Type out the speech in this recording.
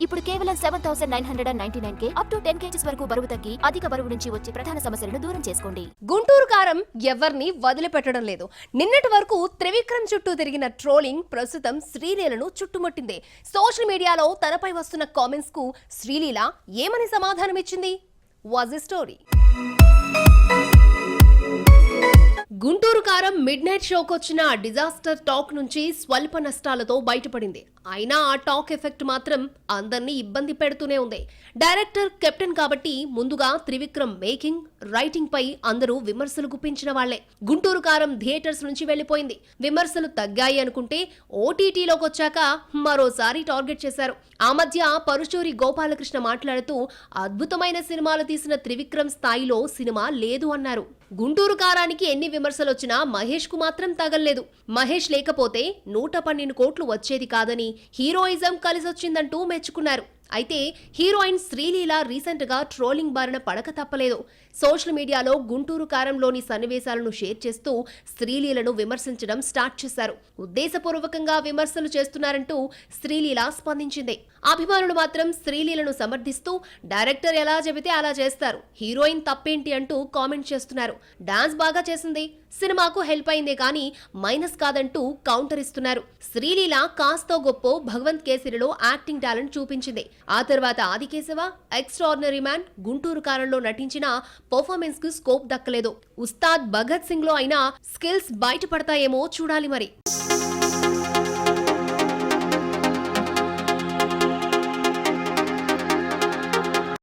ఇప్పుడు కేవలం 7,999 up to 10 kgs వరకు బరువు తగ్గి అధిక బరువు నుంచి వచ్చే ప్రధాన సమస్యలను దూరం చేసుకోండి. గుంటూరు కారం ఎవరిని వదిలిపెట్టడం లేదు. నిన్నటి వరకు త్రివిక్రమ్ చుట్టూ తిరిగిన ట్రోలింగ్ ప్రస్తుతం శ్రీలీలను చుట్టుముట్టింది. సోషల్ మీడియాలో తనపై వస్తున్న కామెంట్స్ కు శ్రీలీల ఏమని సమాధానం ఇచ్చింది? Was the story. Guntur Kaaram midnight షోకొచ్చిన డిజాస్టర్ టాక్ నుంచి స్వల్ప నష్టాలతో బయటపడింది. అయినా ఆ టాక్ ఎఫెక్ట్ మాత్రం అందరినీ ఇబ్బంది పెడుతూనే ఉంది. డైరెక్టర్ కెప్టెన్ కాబట్టి ముందుగా త్రివిక్రమ్ మేకింగ్, రైటింగ్ పై అందరూ విమర్శలు గుప్పించిన వాళ్లే. గుంటూరు కారం థియేటర్స్ నుంచి వెళ్లిపోయింది. విమర్శలు తగ్గాయి అనుకుంటే ఓటీటీలోకి వచ్చాక మరోసారి టార్గెట్ చేశారు. ఆ మధ్య పరుచూరి గోపాలకృష్ణ మాట్లాడుతూ అద్భుతమైన సినిమాలు తీసిన త్రివిక్రమ్ స్థాయిలో సినిమా లేదు అన్నారు. గుంటూరు కారానికి ఎన్ని విమర్శలు వచ్చినా మహేష్ కు మాత్రం తగల్లేదు. మహేష్ లేకపోతే 112 కోట్లు వచ్చేది కాదని, హీరోయిజం కలిసొచ్చిందంటూ మెచ్చుకున్నారు. అయితే హీరోయిన్ శ్రీలీల రీసెంట్ గా ట్రోలింగ్ బారిన పడక తప్పలేదు. సోషల్ మీడియాలో గుంటూరు కారంలోని సన్నివేశాలను షేర్ చేస్తూ శ్రీలీలను విమర్శించడం స్టార్ట్ చేశారు. ఉద్దేశపూర్వకంగా విమర్శలు చేస్తున్నారంటూ శ్రీలీల స్పందించింది. అభిమానులు మాత్రం శ్రీలీలను సమర్థిస్తూ డైరెక్టర్ ఎలా చెబితే అలా చేస్తారు, హీరోయిన్ తప్పేంటి అంటూ కామెంట్ చేస్తున్నారు. డాన్స్ బాగా చేసింది, సినిమాకు హెల్ప్ అయిందే కానీ మైనస్ కాదంటూ కౌంటర్ ఇస్తున్నారు. శ్రీలీల కాస్తో గొప్పో భగవంత్ కేసరిలో యాక్టింగ్ టాలెంట్ చూపించింది. ఆ తర్వాత ఆదికేశవ, ఎక్స్ట్రార్డినరీ మ్యాన్, గుంటూరు కారంలో నటించిన పర్ఫార్మెన్స్ కు స్కోప్ దక్కలేదు. ఉస్తాద్ భగత్ సింగ్ లో అయినా స్కిల్స్ బయటపడతాయేమో చూడాలి మరి.